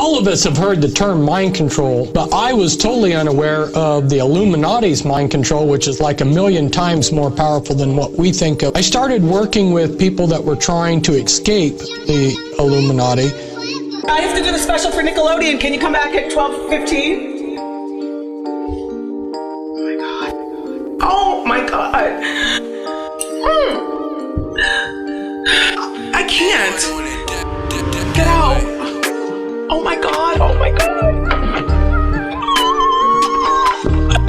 All of us have heard the term mind control, but I was totally unaware of the Illuminati's mind control, which is like 1,000,000 times more powerful than what we think of. I started working with people that were trying to escape the Illuminati. I have to do the special for Nickelodeon. Can you come back at 12:15? Oh my God. I can't. Get out. Oh my God. Oh my God.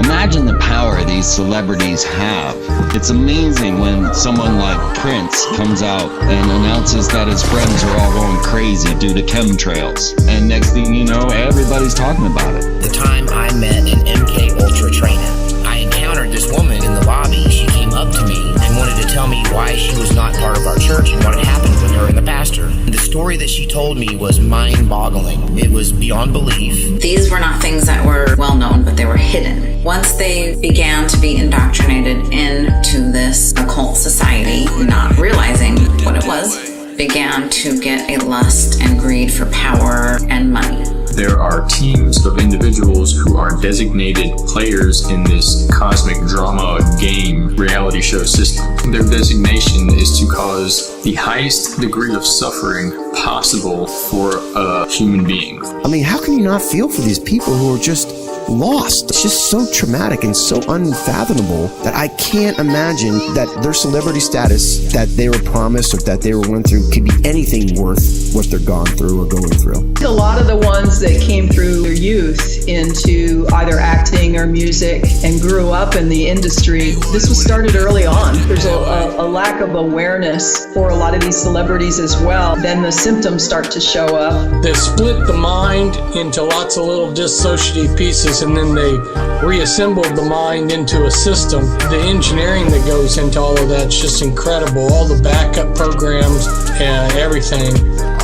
Imagine the power these celebrities have. It's amazing when someone like Prince comes out and announces that his friends are all going crazy due to chemtrails. And next thing you know, everybody's talking about it. The time I met an MK Ultra trainer, I encountered this woman in the lobby. She came up to me and wanted to tell me why she was not part of our church and what had happened with her and the pastor. The story that she told me was mind-boggling. It was beyond belief. These were not things that were well known, but they were hidden. Once they began to be indoctrinated into this occult society, not realizing what it was, began to get a lust and greed for power and money. There are teams of individuals who are designated players in this cosmic drama game reality show system. Their designation is to cause the highest degree of suffering possible for a human being. I mean, how can you not feel for these people who are just lost? It's just so traumatic and so unfathomable that I can't imagine that their celebrity status that they were promised or that they went through could be anything worth what they're gone through or going through. A lot of the ones that came through their youth into either acting or music and grew up in the industry, this was started early on. There's a lack of awareness for a lot of these celebrities as well. Then the symptoms start to show up. They split the mind into lots of little dissociative pieces, and then they reassembled the mind into a system. The engineering that goes into all of that's just incredible. All the backup programs and everything.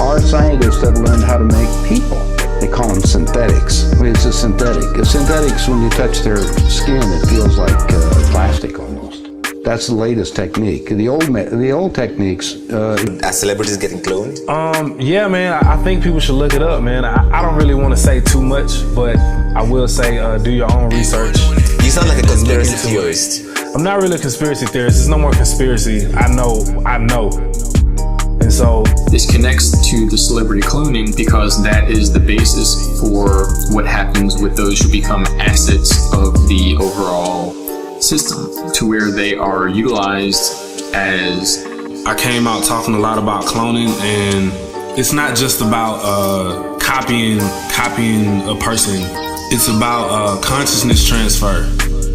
Our scientists have learned how to make people. They call them synthetics. It's a synthetic. Synthetics, when you touch their skin, it feels like plastic almost. That's the latest technique. The old techniques. Are celebrities getting cloned? Yeah, man. I think people should look it up, man. I don't really want to say too much, but I will say do your own research. You sound like a conspiracy theorist. I'm not really a conspiracy theorist. There's no more conspiracy. I know. And so this connects to the celebrity cloning because that is the basis for what happens with those who become assets of the overall system, to where they are utilized as... I came out talking a lot about cloning, and it's not just about copying a person. It's about consciousness transfer.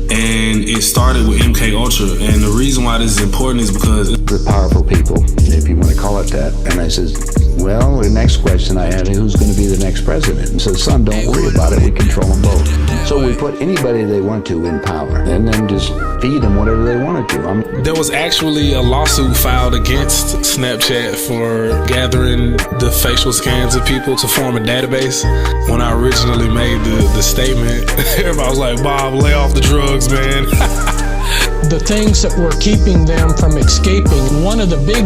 And it started with MK Ultra, and the reason why this is important is because the powerful people, if you want to call it that. And I says, well, the next question I had is, who's going to be the next president? And says, son, don't worry about it. We control them both. So we put anybody they want to in power, and then just feed them whatever they wanted to. There was actually a lawsuit filed against Snapchat for gathering the facial scans of people to form a database. When I originally made the statement, everybody was like, Bob, lay off the drugs, man. The things that were keeping them from escaping, one of the big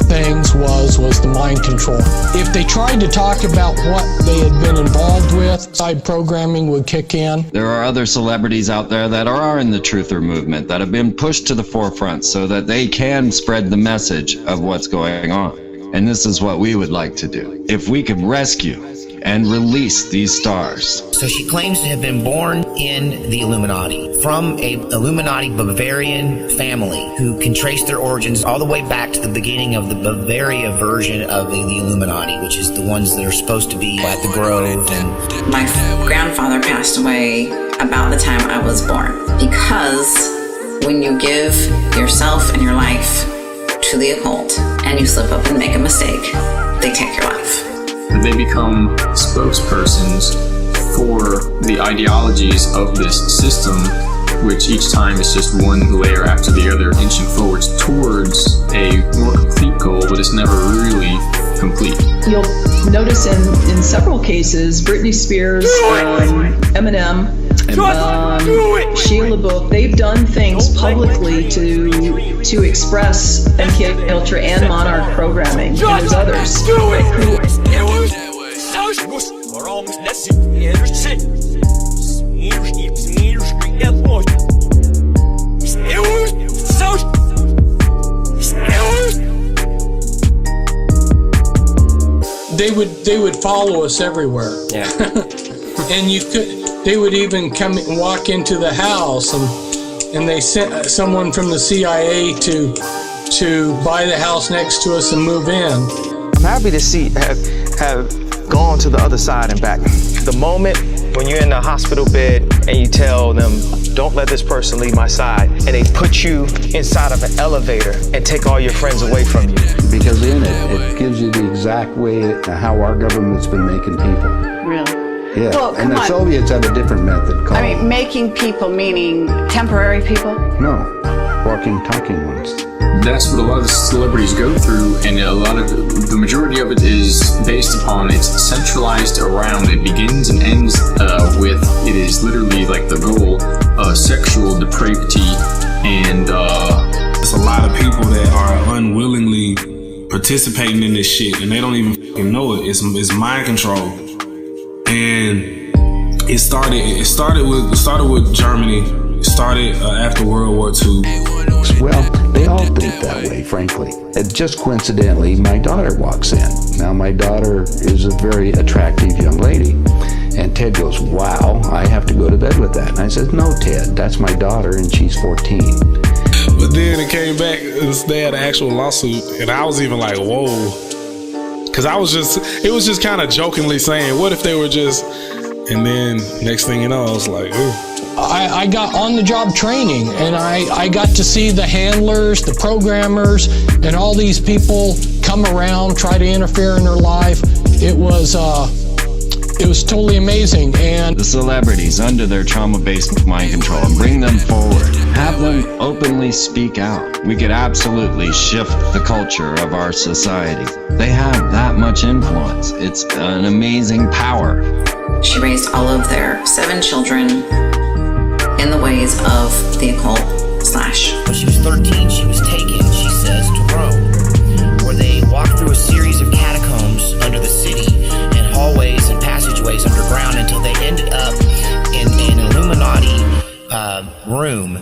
things was the mind control. If they tried to talk about what they had been involved with, side programming would kick in. There are other celebrities out there that are in the truther movement that have been pushed to the forefront so that they can spread the message of what's going on. And this is what we would like to do. If we could rescue and release these stars. So she claims to have been born in the Illuminati from a Illuminati Bavarian family who can trace their origins all the way back to the beginning of the Bavaria version of the Illuminati, which is the ones that are supposed to be at the Grove. And my grandfather passed away about the time I was born, because when you give yourself and your life to the occult and you slip up and make a mistake, they take your life. They become spokespersons for the ideologies of this system, which each time is just one layer after the other, inching forwards towards a more complete goal, but it's never really complete. You'll notice in several cases, Britney Spears, Eminem, Sheila LaBeouf, they've done things publicly to express MK Ultra and Monarch programming. And there's others who They would follow us everywhere. Yeah. And they would even come and walk into the house, and they sent someone from the CIA to buy the house next to us and move in. I'm happy to have gone to the other side and back. The moment when you're in the hospital bed and you tell them, don't let this person leave my side, and they put you inside of an elevator and take all your friends away from you. Because in it gives you the exact way how our government's been making people. Really? Yeah, Well, and come the on. Soviets had a different method called... I mean, making people meaning temporary people? No, walking, talking ones. That's what a lot of celebrities go through, and the majority of it is based upon, it's centralized around, it begins and ends with, it is literally like the goal, sexual depravity, and there's a lot of people that are unwillingly participating in this shit, and they don't even fucking know it. It's mind control, and it started with Germany. It started after World War II. Well, they all think that way, frankly. And just coincidentally, my daughter walks in. Now, my daughter is a very attractive young lady. And Ted goes, wow, I have to go to bed with that. And I said, no, Ted, that's my daughter, and she's 14. But then it came back, they had an actual lawsuit, and I was even like, whoa. Because it was just kind of jokingly saying, what if they were just, and then next thing you know, I was like, ooh. I got on-the-job training, and I got to see the handlers, the programmers, and all these people come around, try to interfere in their life. It was totally amazing. And the celebrities under their trauma-based mind control, and bring them forward. Have them openly speak out. We could absolutely shift the culture of our society. They have that much influence. It's an amazing power. She raised all of their 7 children in the ways of the occult / When she was 13, she was taken, she says, to Rome, where they walked through a series of catacombs under the city and hallways and passageways underground until they ended up in an Illuminati room,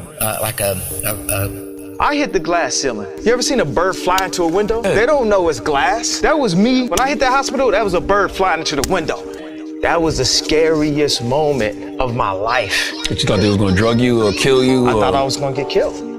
I hit the glass ceiling. You ever seen a bird fly into a window? They don't know it's glass. That was me. When I hit that hospital, that was a bird flying into the window. That was the scariest moment of my life. But you thought they was gonna drug you or kill you? I thought I was gonna get killed.